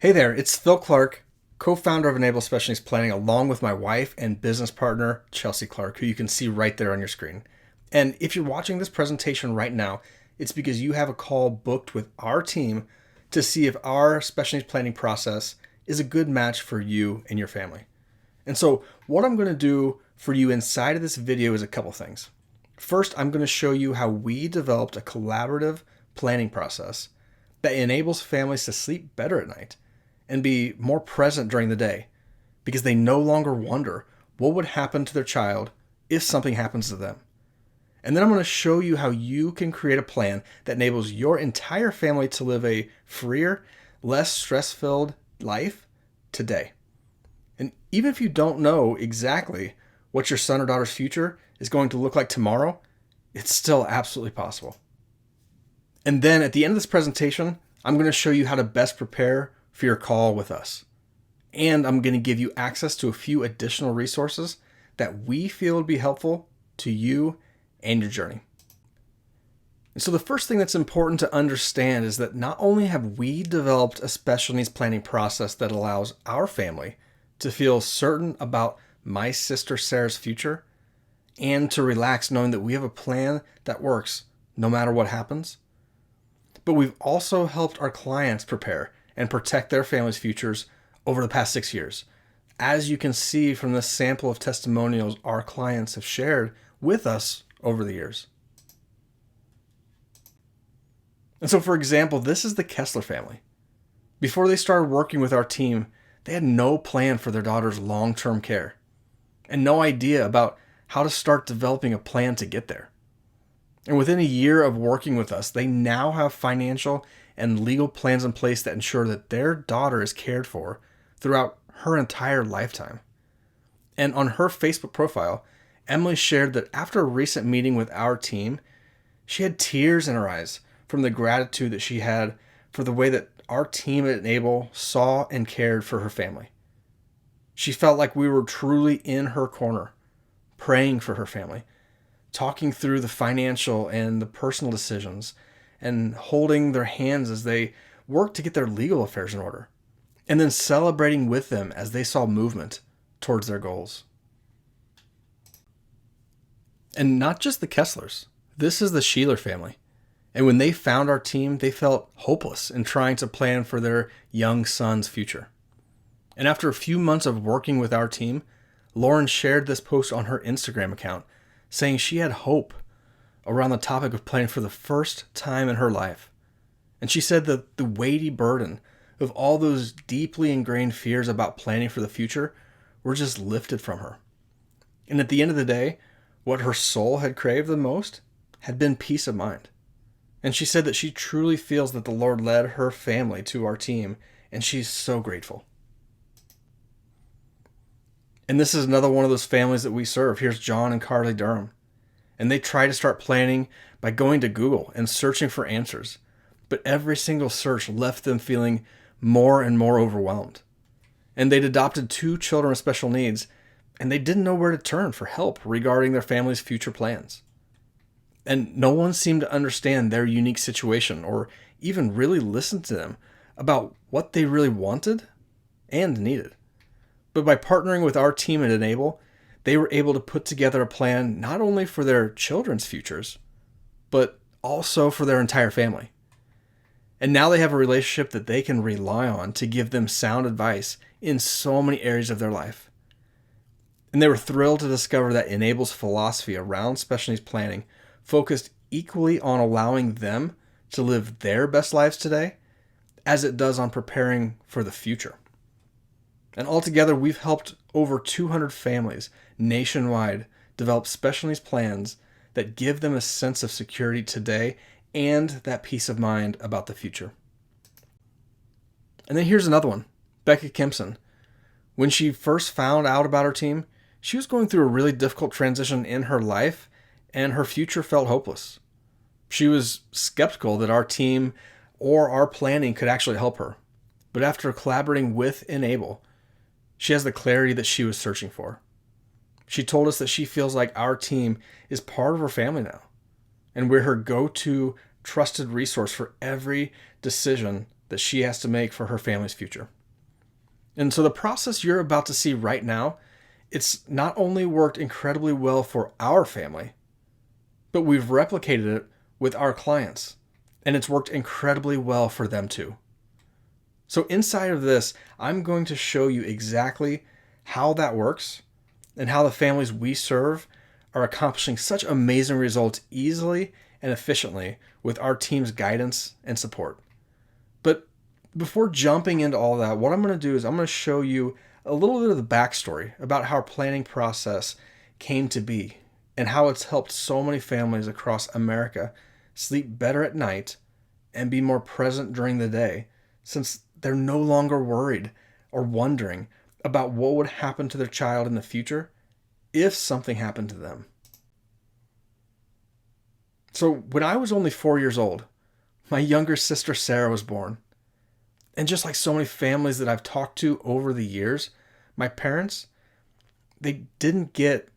Hey there, it's Phil Clark, co-founder of Enable Special Needs Planning, along with my wife and business partner, Chelsea Clark, who you can see right there on your screen. And if you're watching this presentation right now, it's because you have a call booked with our team to see if our special needs planning process is a good match for you and your family. And so what I'm going to do for you inside of this video is a couple things. First, I'm going to show you how we developed a collaborative planning process that enables families to sleep better at night and be more present during the day because they no longer wonder what would happen to their child if something happens to them. And then I'm going to show you how you can create a plan that enables your entire family to live a freer, less stress-filled life today. And even if you don't know exactly what your son or daughter's future is going to look like tomorrow, it's still absolutely possible. And then at the end of this presentation, I'm going to show you how to best prepare for your call with us. And I'm going to give you access to a few additional resources that we feel would be helpful to you and your journey. And so the first thing that's important to understand is that not only have we developed a special needs planning process that allows our family to feel certain about my sister Sarah's future and to relax knowing that we have a plan that works no matter what happens, but we've also helped our clients prepare and protect their families' futures over the past 6 years. As you can see from this sample of testimonials our clients have shared with us over the years. And so, for example, this is the Kessler family. Before they started working with our team, they had no plan for their daughter's long-term care and no idea about how to start developing a plan to get there. And within a year of working with us, they now have financial and legal plans in place that ensure that their daughter is cared for throughout her entire lifetime. And on her Facebook profile, Emily shared that after a recent meeting with our team, she had tears in her eyes from the gratitude that she had for the way that our team at Enable saw and cared for her family. She felt like we were truly in her corner, praying for her family, talking through the financial and the personal decisions, and holding their hands as they worked to get their legal affairs in order, and then celebrating with them as they saw movement towards their goals. And not just the Kesslers. This is the Sheeler family. And when they found our team, they felt hopeless in trying to plan for their young son's future. And after a few months of working with our team, Lauren shared this post on her Instagram account, saying she had hope around the topic of planning for the first time in her life. And she said that the weighty burden of all those deeply ingrained fears about planning for the future were just lifted from her. And at the end of the day, what her soul had craved the most had been peace of mind. And she said that she truly feels that the Lord led her family to our team, and she's so grateful. And this is another one of those families that we serve. Here's John and Carly Durham. And they try to start planning by going to Google and searching for answers. But every single search left them feeling more and more overwhelmed. And they'd adopted 2 children with special needs, and they didn't know where to turn for help regarding their family's future plans. And no one seemed to understand their unique situation or even really listen to them about what they really wanted and needed. But by partnering with our team at Enable, they were able to put together a plan not only for their children's futures, but also for their entire family. And now they have a relationship that they can rely on to give them sound advice in so many areas of their life. And they were thrilled to discover that Enable's philosophy around special needs planning focused equally on allowing them to live their best lives today as it does on preparing for the future. And altogether, we've helped over 200 families nationwide develop special needs plans that give them a sense of security today and that peace of mind about the future. And then here's another one, Becca Kimpson. When she first found out about her team, she was going through a really difficult transition in her life, and her future felt hopeless. She was skeptical that our team or our planning could actually help her. But after collaborating with Enable, she has the clarity that she was searching for. She told us that she feels like our team is part of her family now, and we're her go-to trusted resource for every decision that she has to make for her family's future. And so the process you're about to see right now, it's not only worked incredibly well for our family, but we've replicated it with our clients, and it's worked incredibly well for them too. So inside of this, I'm going to show you exactly how that works and how the families we serve are accomplishing such amazing results easily and efficiently with our team's guidance and support. But before jumping into all that, what I'm going to do is I'm going to show you a little bit of the backstory about how our planning process came to be and how it's helped so many families across America sleep better at night and be more present during the day, since they're no longer worried or wondering about what would happen to their child in the future if something happened to them. So when I was only 4 years old, my younger sister Sarah was born. And just like so many families that I've talked to over the years, my parents, they didn't get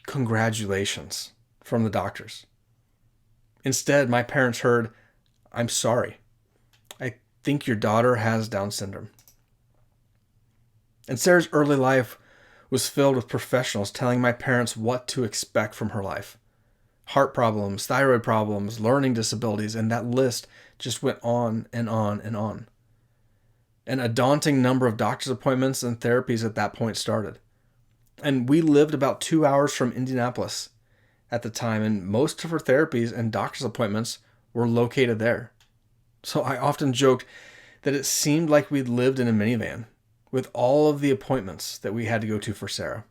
congratulations from the doctors. Instead, my parents heard, "I'm sorry. I think your daughter has Down syndrome." And Sarah's early life was filled with professionals telling my parents what to expect from her life. Heart problems, thyroid problems, learning disabilities, and that list just went on and on and on. And a daunting number of doctor's appointments and therapies at that point started. And we lived about 2 hours from Indianapolis at the time, and most of her therapies and doctor's appointments were located there. So I often joked that it seemed like we'd lived in a minivan with all of the appointments that we had to go to for Sarah.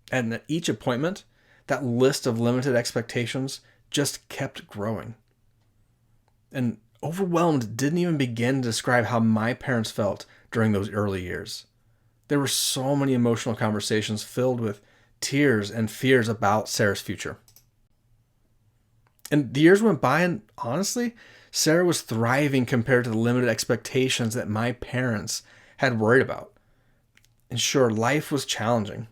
And at each appointment, that list of limited expectations just kept growing. And overwhelmed didn't even begin to describe how my parents felt during those early years. There were so many emotional conversations filled with tears and fears about Sarah's future. And the years went by, and honestly, Sarah was thriving compared to the limited expectations that my parents had worried about. And sure, life was challenging,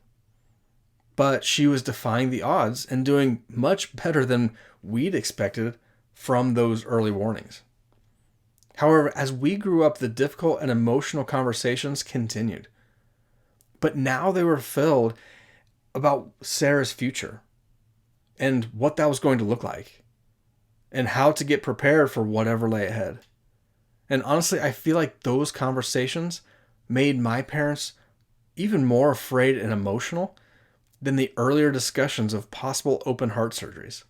but she was defying the odds and doing much better than we'd expected from those early warnings. However, as we grew up, the difficult and emotional conversations continued. But now they were filled about Sarah's future and what that was going to look like and how to get prepared for whatever lay ahead. And honestly, I feel like those conversations made my parents even more afraid and emotional than the earlier discussions of possible open heart surgeries.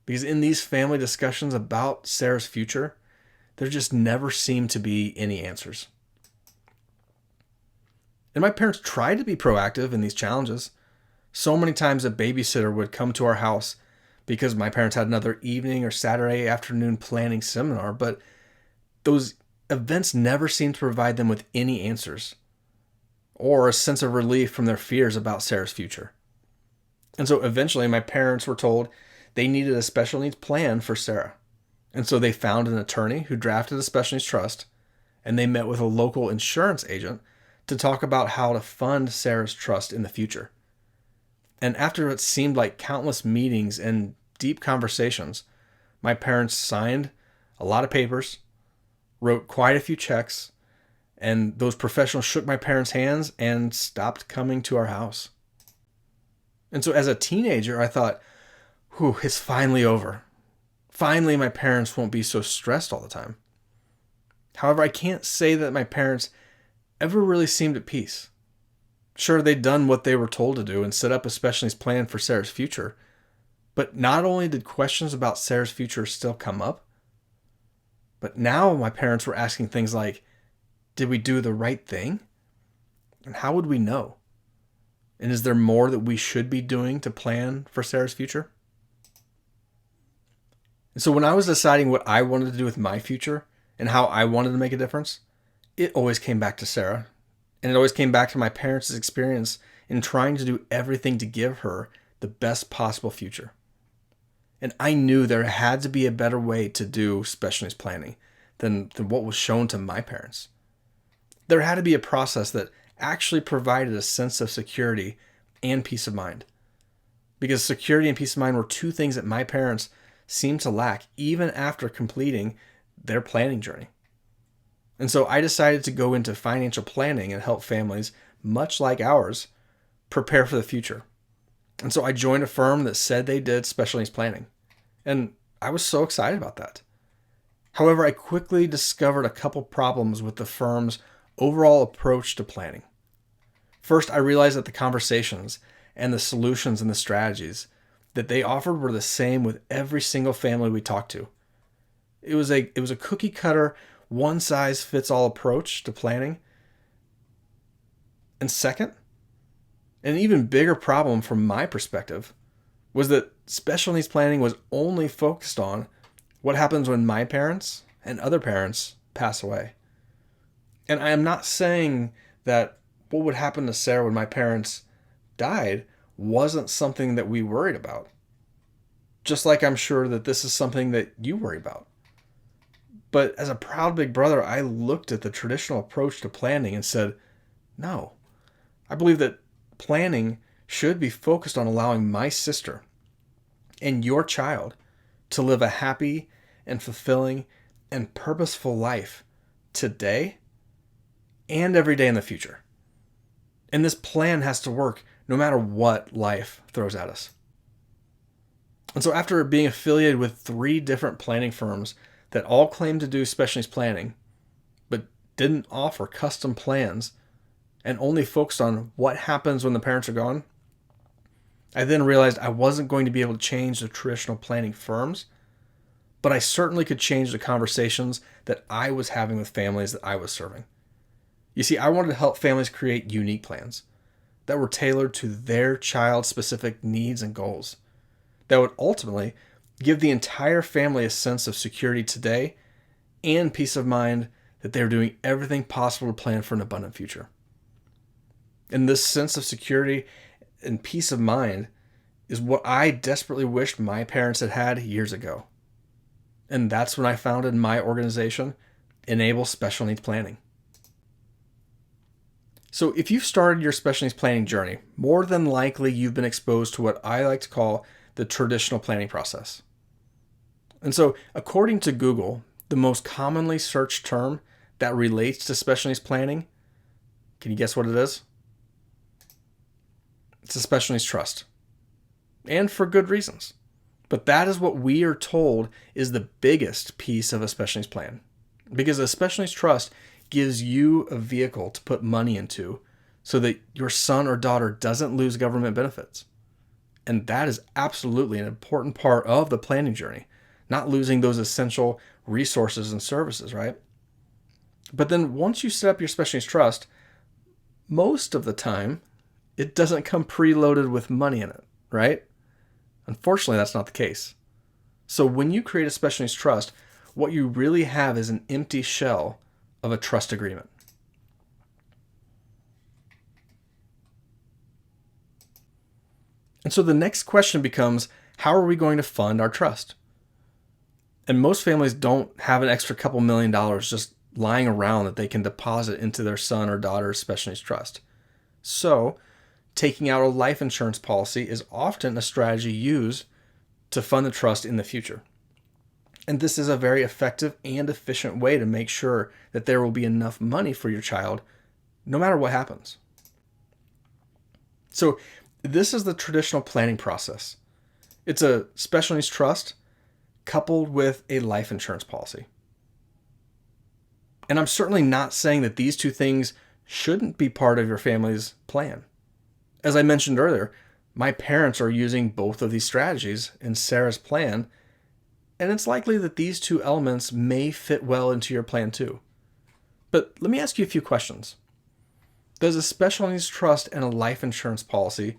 Because in these family discussions about Sarah's future, there just never seemed to be any answers. And my parents tried to be proactive in these challenges. So many times a babysitter would come to our house because my parents had another evening or Saturday afternoon planning seminar, but those events never seemed to provide them with any answers or a sense of relief from their fears about Sarah's future. And so eventually my parents were told they needed a special needs plan for Sarah. And so they found an attorney who drafted a special needs trust, and they met with a local insurance agent to talk about how to fund Sarah's trust in the future. And after it seemed like countless meetings and deep conversations, my parents signed a lot of papers, wrote quite a few checks, and those professionals shook my parents' hands and stopped coming to our house. And so as a teenager, I thought, it's finally over. Finally, my parents won't be so stressed all the time. However, I can't say that my parents ever really seemed at peace. Sure, they'd done what they were told to do and set up a special needs plan for Sarah's future. But not only did questions about Sarah's future still come up, but now my parents were asking things like, did we do the right thing? And how would we know? And is there more that we should be doing to plan for Sarah's future? And so when I was deciding what I wanted to do with my future and how I wanted to make a difference, it always came back to Sarah. And it always came back to my parents' experience in trying to do everything to give her the best possible future. And I knew there had to be a better way to do special needs planning than what was shown to my parents. There had to be a process that actually provided a sense of security and peace of mind. Because security and peace of mind were two things that my parents seemed to lack even after completing their planning journey. And so I decided to go into financial planning and help families, much like ours, prepare for the future. And so I joined a firm that said they did special needs planning. And I was so excited about that. However, I quickly discovered a couple problems with the firm's overall approach to planning. First, I realized that the conversations and the solutions and the strategies that they offered were the same with every single family we talked to. It was a cookie cutter, one size fits all approach to planning. And second, an even bigger problem from my perspective was that special needs planning was only focused on what happens when my parents and other parents pass away. And I am not saying that what would happen to Sarah when my parents died wasn't something that we worried about. Just like I'm sure that this is something that you worry about. But as a proud big brother, I looked at the traditional approach to planning and said, no, I believe that planning should be focused on allowing my sister and your child to live a happy and fulfilling and purposeful life today and every day in the future. And this plan has to work no matter what life throws at us. And so after being affiliated with 3 different planning firms that all claimed to do special needs planning, but didn't offer custom plans and only focused on what happens when the parents are gone, I then realized I wasn't going to be able to change the traditional planning firms, but I certainly could change the conversations that I was having with families that I was serving. You see, I wanted to help families create unique plans that were tailored to their child's specific needs and goals, that would ultimately give the entire family a sense of security today and peace of mind that they're doing everything possible to plan for an abundant future. And this sense of security and peace of mind is what I desperately wished my parents had had years ago. And that's when I founded my organization, Enable Special Needs Planning. So if you've started your special needs planning journey, more than likely you've been exposed to what I like to call the traditional planning process. And so according to Google, the most commonly searched term that relates to special needs planning, can you guess what it is? It's a special needs trust. And for good reasons. But that is what we are told is the biggest piece of a special needs plan. Because a special needs trust gives you a vehicle to put money into so that your son or daughter doesn't lose government benefits. And that is absolutely an important part of the planning journey, not losing those essential resources and services, right? But then once you set up your special needs trust, most of the time, it doesn't come preloaded with money in it, right? Unfortunately, that's not the case. So when you create a special needs trust, what you really have is an empty shell of a trust agreement. And so the next question becomes, how are we going to fund our trust? And most families don't have an extra couple $1 million just lying around that they can deposit into their son or daughter's special needs trust. So taking out a life insurance policy is often a strategy used to fund the trust in the future. And this is a very effective and efficient way to make sure that there will be enough money for your child no matter what happens. So this is the traditional planning process. It's a special needs trust coupled with a life insurance policy. And I'm certainly not saying that these 2 things shouldn't be part of your family's plan. As I mentioned earlier, my parents are using both of these strategies in Sarah's plan, and it's likely that these 2 elements may fit well into your plan too. But let me ask you a few questions. Does a special needs trust and a life insurance policy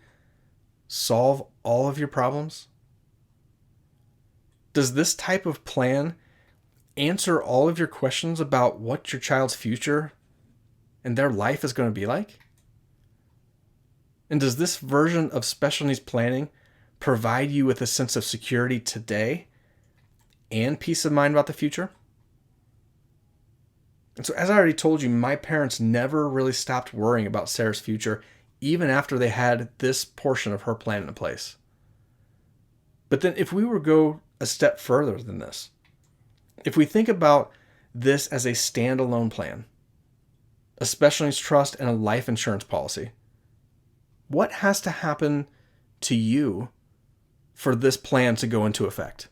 solve all of your problems? Does this type of plan answer all of your questions about what your child's future and their life is going to be like? And does this version of special needs planning provide you with a sense of security today and peace of mind about the future? And so as I already told you, my parents never really stopped worrying about Sarah's future, even after they had this portion of her plan in place. But then if we were to go a step further than this, if we think about this as a standalone plan, a special needs trust, and a life insurance policy. What has to happen to you for this plan to go into effect?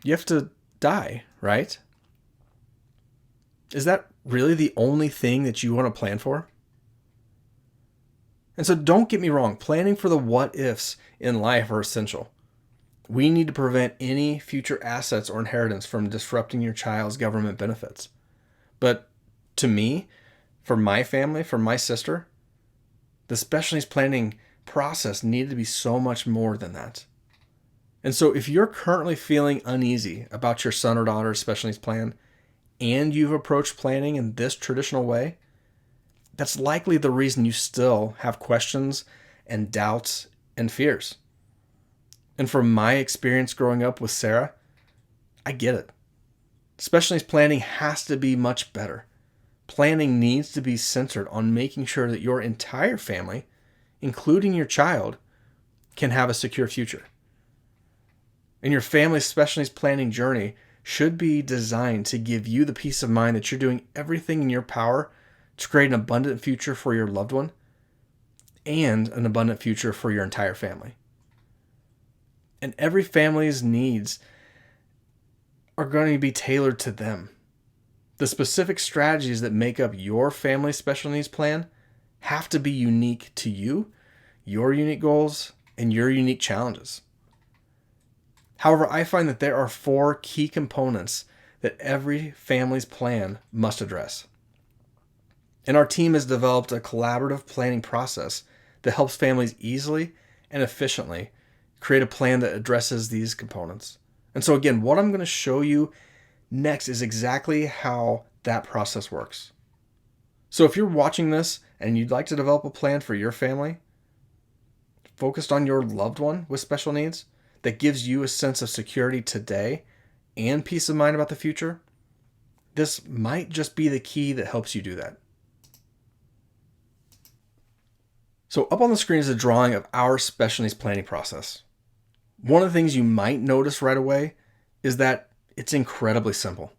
You have to die, right? Is that really the only thing that you want to plan for? And so don't get me wrong, planning for the what ifs in life are essential. We need to prevent any future assets or inheritance from disrupting your child's government benefits. But to me, for my family, for my sister, the special needs planning process needed to be so much more than that. And so if you're currently feeling uneasy about your son or daughter's special needs plan, and you've approached planning in this traditional way, that's likely the reason you still have questions and doubts and fears. And from my experience growing up with Sarah, I get it. Special needs planning has to be much better. Planning needs to be centered on making sure that your entire family, including your child, can have a secure future. And your family's special needs planning journey should be designed to give you the peace of mind that you're doing everything in your power to create an abundant future for your loved one and an abundant future for your entire family. And every family's needs are going to be tailored to them. The specific strategies that make up your family's special needs plan have to be unique to you, your unique goals, and your unique challenges. However, I find that there are 4 key components that every family's plan must address. And our team has developed a collaborative planning process that helps families easily and efficiently create a plan that addresses these components. And so again, what I'm going to show you next is exactly how that process works. So if you're watching this and you'd like to develop a plan for your family, focused on your loved one with special needs, that gives you a sense of security today and peace of mind about the future, this might just be the key that helps you do that. So up on the screen is a drawing of our special needs planning process. One of the things you might notice right away is that it's incredibly simple.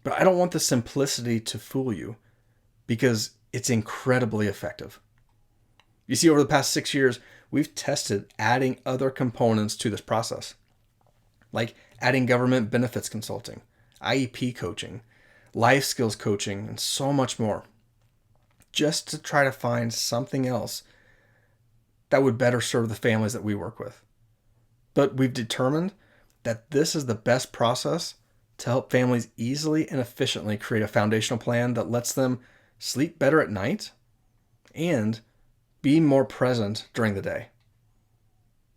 But I don't want the simplicity to fool you because it's incredibly effective. You see, over the past 6 years, we've tested adding other components to this process, like adding government benefits consulting, IEP coaching, life skills coaching, and so much more, just to try to find something else that would better serve the families that we work with. But we've determined that this is the best process to help families easily and efficiently create a foundational plan that lets them sleep better at night and be more present during the day.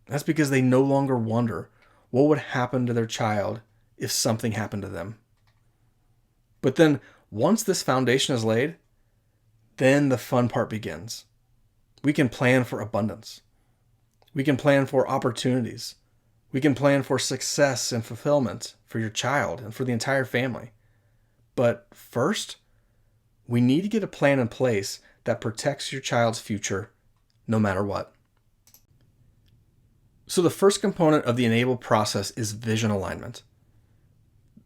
That's because they no longer wonder what would happen to their child if something happened to them. But then once this foundation is laid, then the fun part begins. We can plan for abundance. We can plan for opportunities. We can plan for success and fulfillment for your child and for the entire family. But first, we need to get a plan in place that protects your child's future no matter what. So the first component of the Enable process is vision alignment.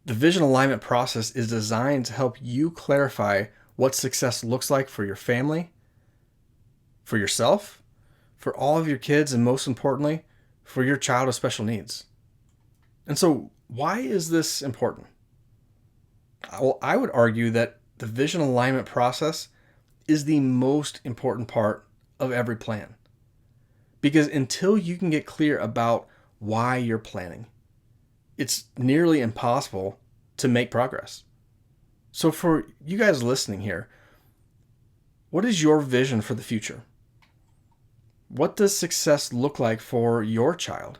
The vision alignment process is designed to help you clarify what success looks like for your family, for yourself, for all of your kids, and most importantly, for your child with special needs. And so why is this important? Well, I would argue that the vision alignment process is the most important part of every plan. Because until you can get clear about why you're planning, it's nearly impossible to make progress. So for you guys listening here, what is your vision for the future? What does success look like for your child?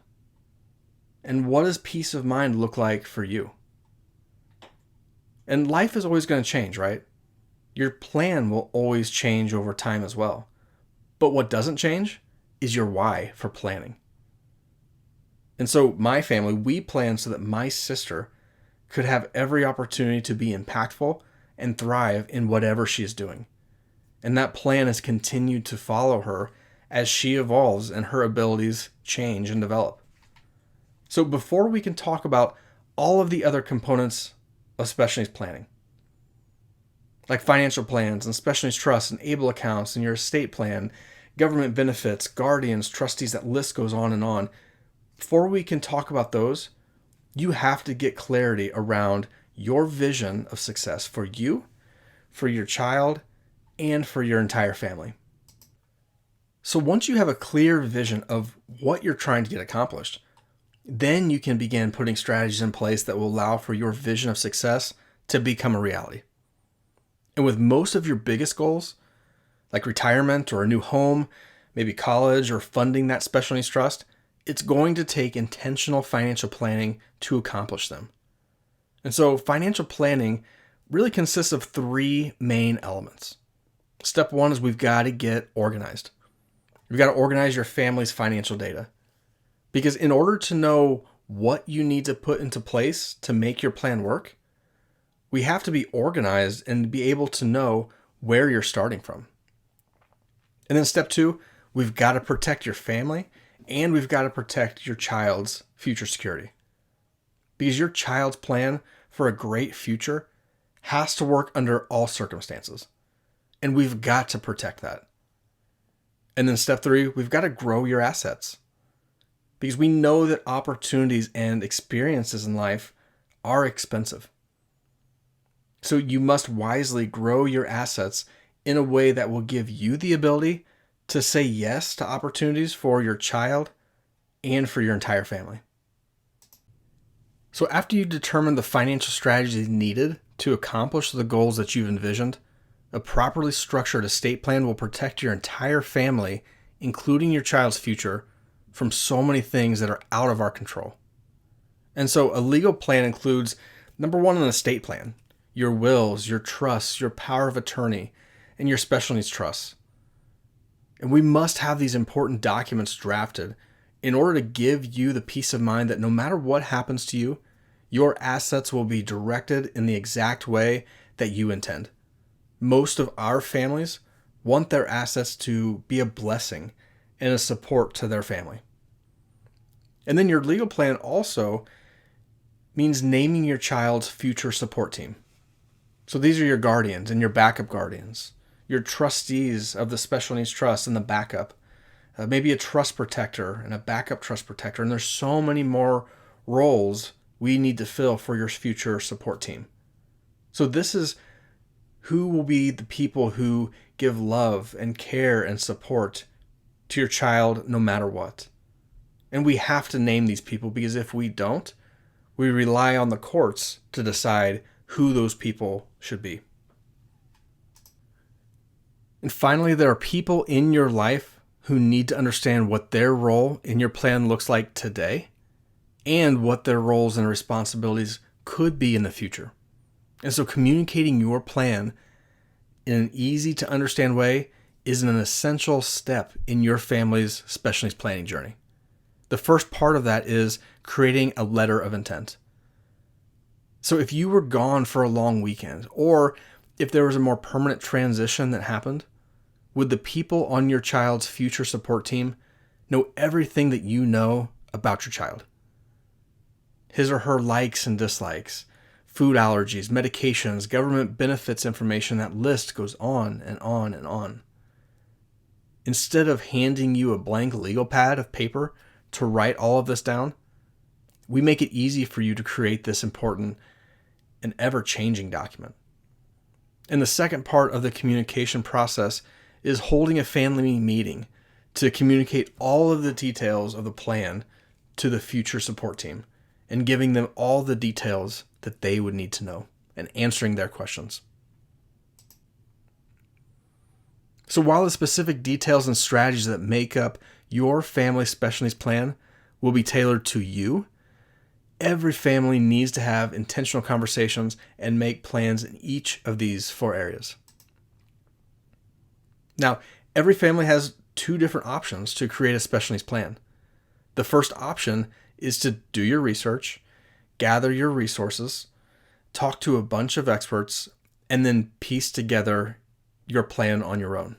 And what does peace of mind look like for you? And life is always going to change, right? Your plan will always change over time as well. But what doesn't change is your why for planning. And so my family, we plan so that my sister could have every opportunity to be impactful and thrive in whatever she is doing. And that plan has continued to follow her as she evolves and her abilities change and develop. So before we can talk about all of the other components of special needs planning, like financial plans and special needs trusts and ABLE accounts and your estate plan, government benefits, guardians, trustees, that list goes on and on. Before we can talk about those, you have to get clarity around your vision of success for you, for your child, and for your entire family. So once you have a clear vision of what you're trying to get accomplished, then you can begin putting strategies in place that will allow for your vision of success to become a reality. And with most of your biggest goals, like retirement or a new home, maybe college or funding that special needs trust, it's going to take intentional financial planning to accomplish them. And so financial planning really consists of three main elements. Step one is we've got to get organized. You've got to organize your family's financial data. Because in order to know what you need to put into place to make your plan work, we have to be organized and be able to know where you're starting from. And then step two, we've got to protect your family and we've got to protect your child's future security. Because your child's plan for a great future has to work under all circumstances. And we've got to protect that. And then step three, we've got to grow your assets. Because we know that opportunities and experiences in life are expensive. So you must wisely grow your assets in a way that will give you the ability to say yes to opportunities for your child and for your entire family. So after you determine the financial strategies needed to accomplish the goals that you've envisioned, a properly structured estate plan will protect your entire family, including your child's future, from so many things that are out of our control. And so a legal plan includes, number one, an estate plan, your wills, your trusts, your power of attorney, and your special needs trusts. And we must have these important documents drafted in order to give you the peace of mind that no matter what happens to you, your assets will be directed in the exact way that you intend. Most of our families want their assets to be a blessing and a support to their family. And then your legal plan also means naming your child's future support team. So these are your guardians and your backup guardians, your trustees of the special needs trust and the backup, maybe a trust protector and a backup trust protector. And there's so many more roles we need to fill for your future support team. So this is who will be the people who give love and care and support to your child no matter what. And we have to name these people because if we don't, we rely on the courts to decide who those people should be. And finally, there are people in your life who need to understand what their role in your plan looks like today and what their roles and responsibilities could be in the future. And so communicating your plan in an easy to understand way is an essential step in your family's special needs planning journey. The first part of that is creating a letter of intent. So if you were gone for a long weekend, or if there was a more permanent transition that happened, would the people on your child's future support team know everything that you know about your child? His or her likes and dislikes, food allergies, medications, government benefits information, that list goes on and on and on. Instead of handing you a blank legal pad of paper to write all of this down, we make it easy for you to create this important and ever-changing document. And the second part of the communication process is holding a family meeting to communicate all of the details of the plan to the future support team and giving them all the details that they would need to know and answering their questions. So while the specific details and strategies that make up your family special needs plan will be tailored to you, every family needs to have intentional conversations and make plans in each of these 4 areas. Now, every family has 2 different options to create a special needs plan. The first option is to do your research, gather your resources, talk to a bunch of experts, and then piece together your plan on your own.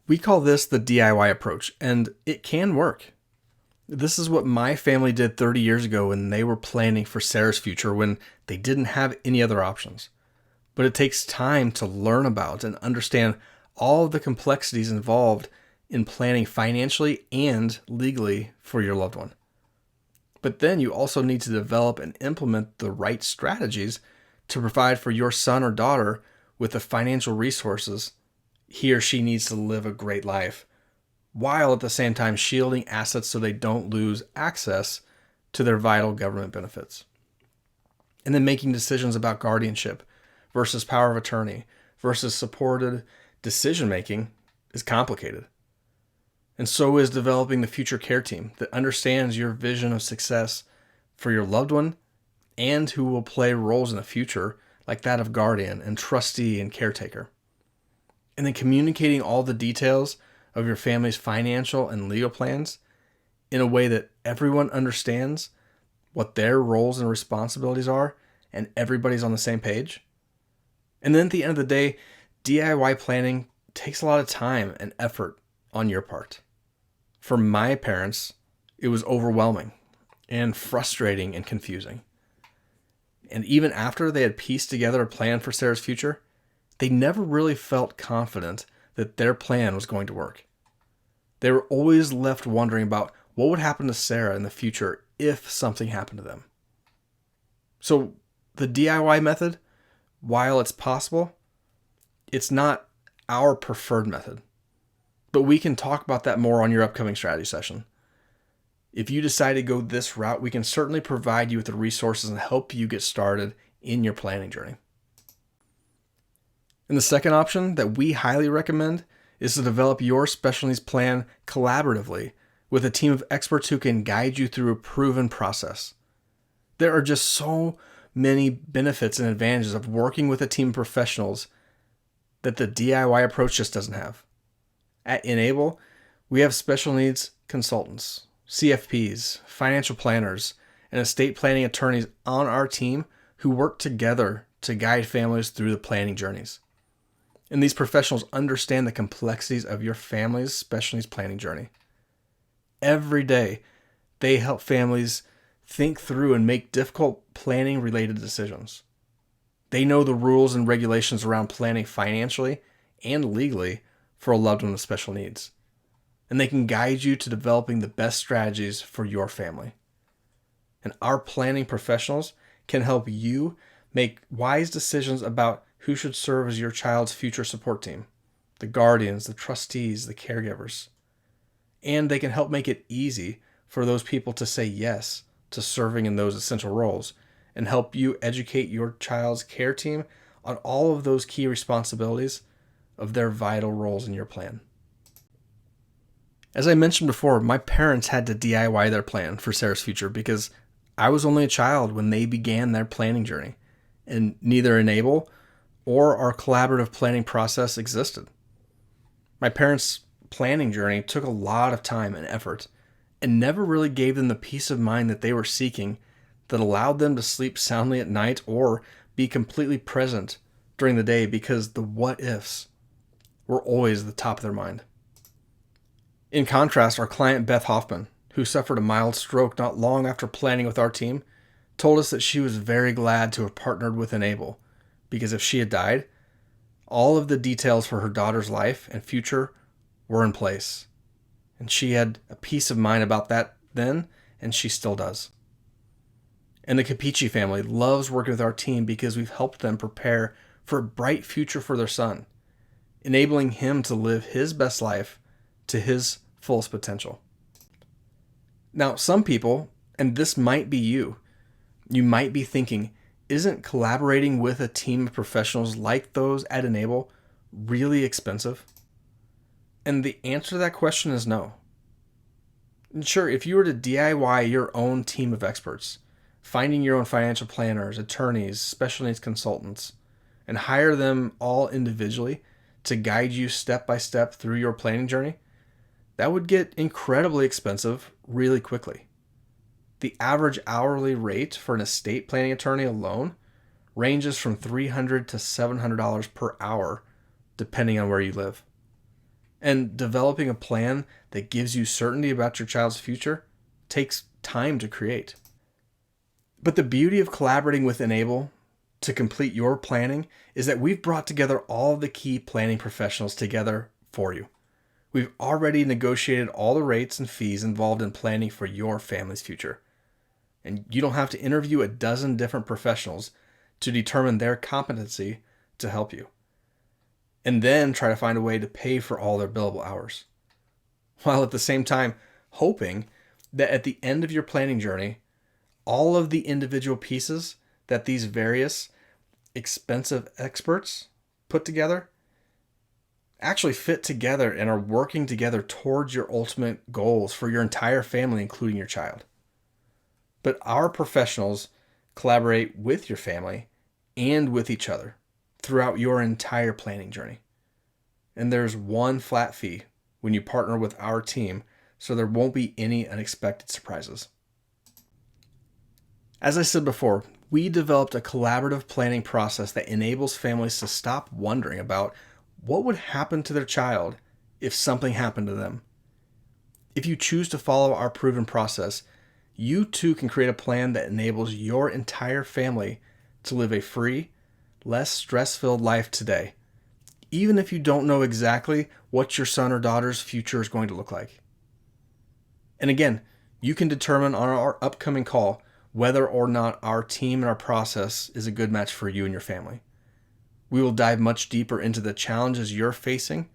We call this the DIY approach, and it can work. This is what my family did 30 years ago when they were planning for Sarah's future when they didn't have any other options. But it takes time to learn about and understand all of the complexities involved in planning financially and legally for your loved one. But then you also need to develop and implement the right strategies to provide for your son or daughter with the financial resources he or she needs to live a great life, while at the same time shielding assets so they don't lose access to their vital government benefits. And then making decisions about guardianship versus power of attorney versus supported decision making is complicated. And so is developing the future care team that understands your vision of success for your loved one and who will play roles in the future, like that of guardian and trustee and caretaker. And then communicating all the details of your family's financial and legal plans in a way that everyone understands what their roles and responsibilities are and everybody's on the same page. And then at the end of the day, DIY planning takes a lot of time and effort on your part. For my parents, it was overwhelming and frustrating and confusing. And even after they had pieced together a plan for Sarah's future, they never really felt confident that their plan was going to work. They were always left wondering about what would happen to Sarah in the future if something happened to them. So the DIY method, while it's possible, it's not our preferred method. But we can talk about that more on your upcoming strategy session. If you decide to go this route, we can certainly provide you with the resources and help you get started in your planning journey. And the second option that we highly recommend is to develop your special needs plan collaboratively with a team of experts who can guide you through a proven process. There are just so many benefits and advantages of working with a team of professionals that the DIY approach just doesn't have. At Enable, we have special needs consultants, CFPs, financial planners, and estate planning attorneys on our team who work together to guide families through the planning journeys. And these professionals understand the complexities of your family's special needs planning journey. Every day, they help families think through and make difficult planning-related decisions. They know the rules and regulations around planning financially and legally for a loved one with special needs. And they can guide you to developing the best strategies for your family. And our planning professionals can help you make wise decisions about who should serve as your child's future support team, the guardians, the trustees, the caregivers. And they can help make it easy for those people to say yes to serving in those essential roles and help you educate your child's care team on all of those key responsibilities of their vital roles in your plan. As I mentioned before, my parents had to DIY their plan for Sarah's future because I was only a child when they began their planning journey, and neither Enable or our collaborative planning process existed. My parents' planning journey took a lot of time and effort and never really gave them the peace of mind that they were seeking that allowed them to sleep soundly at night or be completely present during the day because the what ifs were always the top of their mind. In contrast, our client Beth Hoffman, who suffered a mild stroke not long after planning with our team, told us that she was very glad to have partnered with Enable because if she had died, all of the details for her daughter's life and future were in place. And she had a peace of mind about that then, and she still does. And the Capici family loves working with our team because we've helped them prepare for a bright future for their son, enabling him to live his best life to his fullest potential. Now, some people, and this might be you might be thinking, isn't collaborating with a team of professionals like those at Enable really expensive? And the answer to that question is no. And sure, if you were to DIY your own team of experts, finding your own financial planners, attorneys, special needs consultants, and hire them all individually to guide you step by step through your planning journey, that would get incredibly expensive really quickly. The average hourly rate for an estate planning attorney alone ranges from $300 to $700 per hour, depending on where you live. And developing a plan that gives you certainty about your child's future, takes time to create. But the beauty of collaborating with N-able to complete your planning is that we've brought together all the key planning professionals together for you. We've already negotiated all the rates and fees involved in planning for your family's future. And you don't have to interview a dozen different professionals to determine their competency to help you, and then try to find a way to pay for all their billable hours, while at the same time hoping that at the end of your planning journey, all of the individual pieces that these various expensive experts put together actually fit together and are working together towards your ultimate goals for your entire family, including your child. But our professionals collaborate with your family and with each other throughout your entire planning journey. And there's one flat fee when you partner with our team, so there won't be any unexpected surprises. As I said before, we developed a collaborative planning process that enables families to stop wondering about what would happen to their child if something happened to them. If you choose to follow our proven process, you too can create a plan that enables your entire family to live a free, less stress-filled life today, even if you don't know exactly what your son or daughter's future is going to look like. And again, you can determine on our upcoming call whether or not our team and our process is a good match for you and your family. We will dive much deeper into the challenges you're facing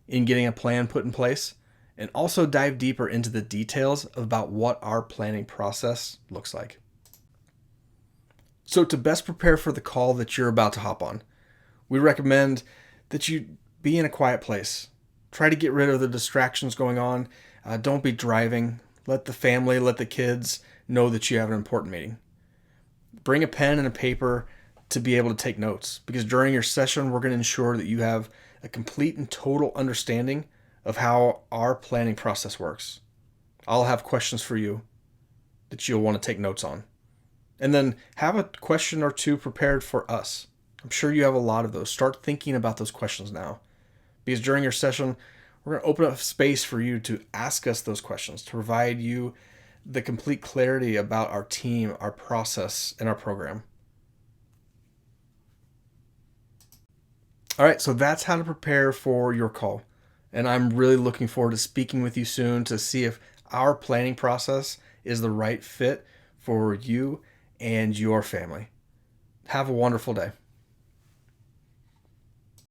in getting a plan put in place, and also dive deeper into the details about what our planning process looks like. So to best prepare for the call that you're about to hop on, we recommend that you be in a quiet place. Try to get rid of the distractions going on. Don't be driving. Let the family, let the kids know that you have an important meeting. Bring a pen and a paper to be able to take notes, because during your session, we're going to ensure that you have a complete and total understanding of how our planning process works. I'll have questions for you that you'll want to take notes on. And then have a question or two prepared for us. I'm sure you have a lot of those. Start thinking about those questions now, because during your session, we're going to open up space for you to ask us those questions, to provide you the complete clarity about our team, our process, and our program. All right, so that's how to prepare for your call. And I'm really looking forward to speaking with you soon to see if our planning process is the right fit for you and your family. Have a wonderful day.